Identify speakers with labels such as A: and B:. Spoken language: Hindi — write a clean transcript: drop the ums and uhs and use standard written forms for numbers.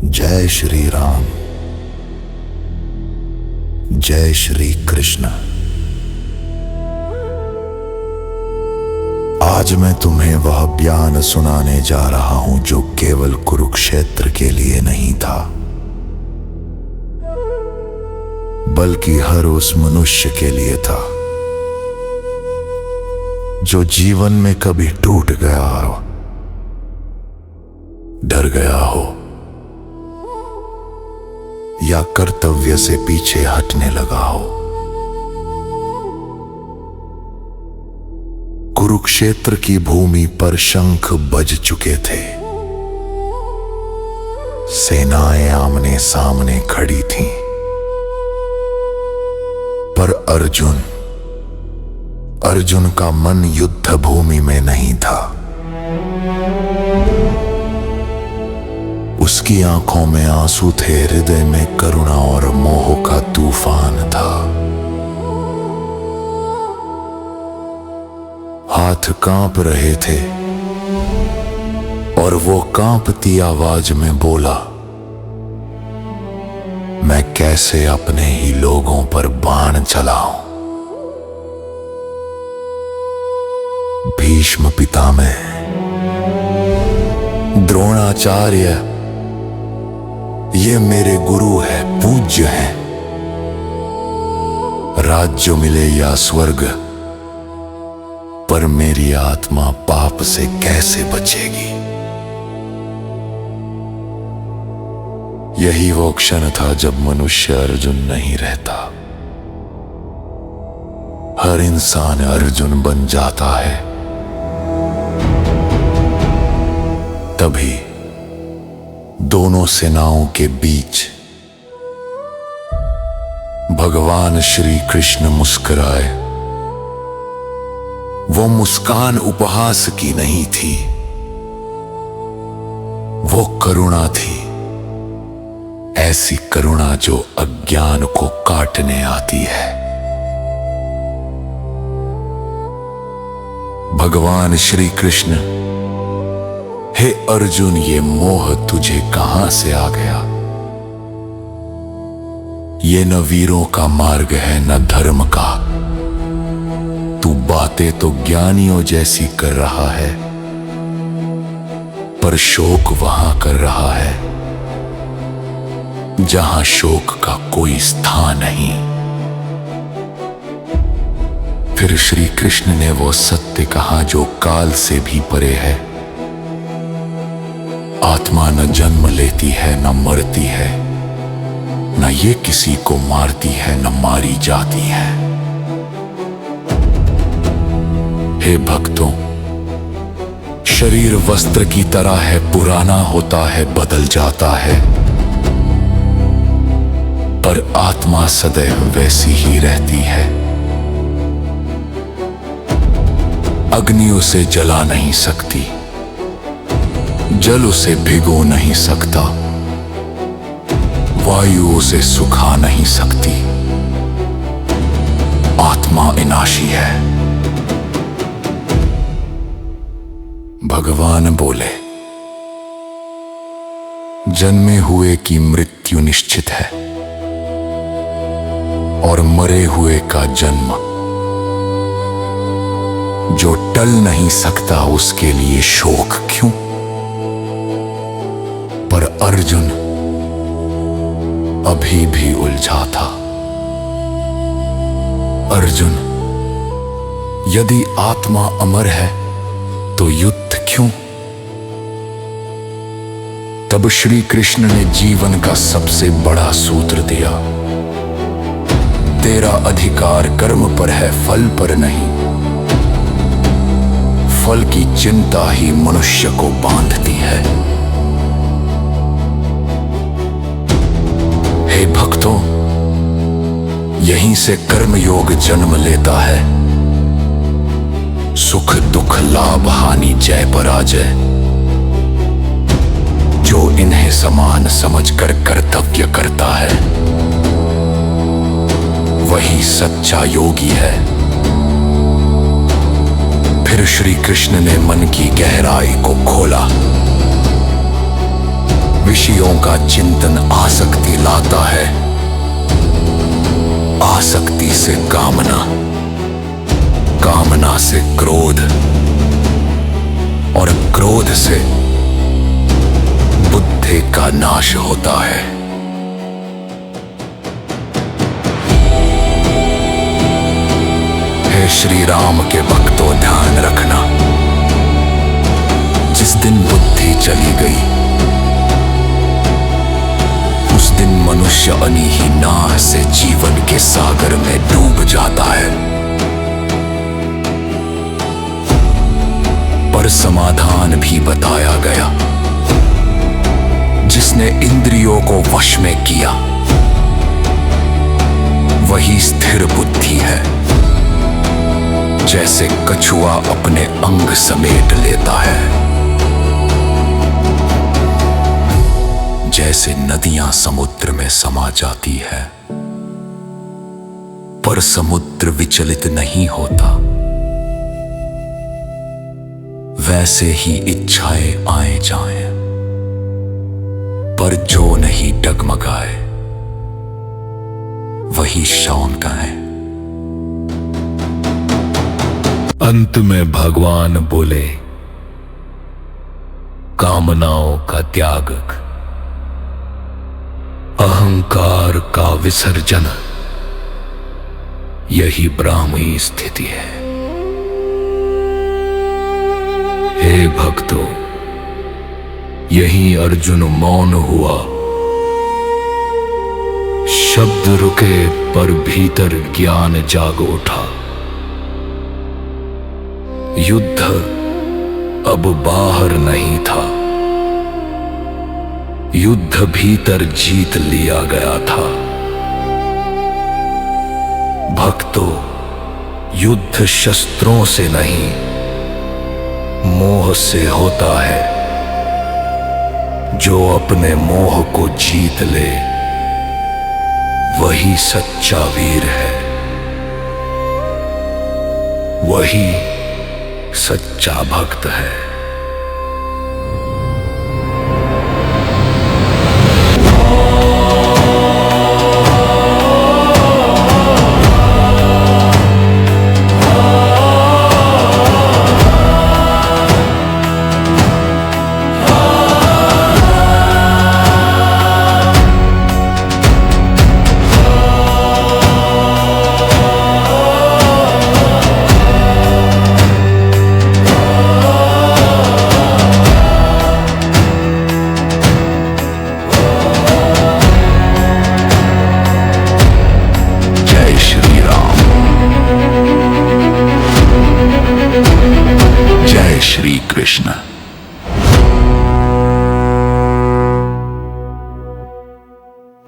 A: जय श्री राम, जय श्री कृष्ण। आज मैं तुम्हें वह बयान सुनाने जा रहा हूं जो केवल कुरुक्षेत्र के लिए नहीं था, बल्कि हर उस मनुष्य के लिए था जो जीवन में कभी टूट गया हो, डर गया हो या कर्तव्य से पीछे हटने लगा हो। कुरुक्षेत्र की भूमि पर शंख बज चुके थे, सेनाएं आमने सामने खड़ी थीं, पर अर्जुन का मन युद्ध भूमि में नहीं था। उसकी आंखों में आंसू थे, हृदय में करुणा और मोह का तूफान था। हाथ कांप रहे थे और वो कांपती आवाज में बोला, मैं कैसे अपने ही लोगों पर बाण चलाऊं। भीष्म पितामह, द्रोणाचार्य, ये मेरे गुरु है, पूज्य हैं। राज्य मिले या स्वर्ग, पर मेरी आत्मा पाप से कैसे बचेगी। यही वो क्षण था जब मनुष्य अर्जुन नहीं रहता। हर इंसान अर्जुन बन जाता है। तभी दोनों सेनाओं के बीच भगवान श्री कृष्ण मुस्कुराए। वो मुस्कान उपहास की नहीं थी, वो करुणा थी, ऐसी करुणा जो अज्ञान को काटने आती है। भगवान श्री कृष्ण, हे अर्जुन, ये मोह तुझे कहां से आ गया। ये न वीरों का मार्ग है न धर्म का। तू बातें तो ज्ञानियों जैसी कर रहा है, पर शोक वहां कर रहा है जहां शोक का कोई स्थान नहीं। फिर श्री कृष्ण ने वो सत्य कहा जो काल से भी परे है। आत्मा न जन्म लेती है न मरती है, न ये किसी को मारती है न मारी जाती है। हे भक्तों, शरीर वस्त्र की तरह है, पुराना होता है, बदल जाता है, पर आत्मा सदैव वैसी ही रहती है। अग्नि उसे जला नहीं सकती, जल उसे भिगो नहीं सकता, वायु उसे सुखा नहीं सकती। आत्मा विनाशी है। भगवान बोले, जन्मे हुए की मृत्यु निश्चित है और मरे हुए का जन्म जो टल नहीं सकता, उसके लिए शोक क्यों। पर अर्जुन अभी भी उलझा था। अर्जुन, यदि आत्मा अमर है तो युद्ध क्यों। तब श्री कृष्ण ने जीवन का सबसे बड़ा सूत्र दिया, तेरा अधिकार कर्म पर है, फल पर नहीं। फल की चिंता ही मनुष्य को बांधती है। हे भक्तों, यहीं से कर्म योग जन्म लेता है। सुख दुख लाभ हानि जय पराजय, जो इन्हें समान समझकर कर्तव्य करता है वही सच्चा योगी है। फिर श्री कृष्ण ने मन की गहराई को खोला। विषयों का चिंतन आसक्ति लाता है, आसक्ति से कामना, कामना से क्रोध और क्रोध से बुद्धि का नाश होता है। हे श्री राम के भक्तों, ध्यान रखना, जिस दिन बुद्धि चली गई उस दिन मनुष्य अनिही नाह से जीवन के सागर में डूब जाता है। पर समाधान भी बताया गया। जिसने इंद्रियों को वश में किया वही स्थिर बुद्धि है। जैसे कछुआ अपने अंग समेट लेता है, जैसे नदियां समुद्र में समा जाती है पर समुद्र विचलित नहीं होता, वैसे ही इच्छाएं आए जाएं पर जो नहीं डगमगाए वही शौन का है। अंत में भगवान बोले, कामनाओं का त्याग, अहंकार का विसर्जन, यही ब्राह्मी स्थिति है। हे भक्तों, यही अर्जुन मौन हुआ। शब्द रुके पर भीतर ज्ञान जाग उठा। युद्ध अब बाहर नहीं था, युद्ध भीतर जीत लिया गया था। भक्तों, युद्ध शस्त्रों से नहीं मोह से होता है। जो अपने मोह को जीत ले वही सच्चा वीर है, वही सच्चा भक्त है। Shri Krishna.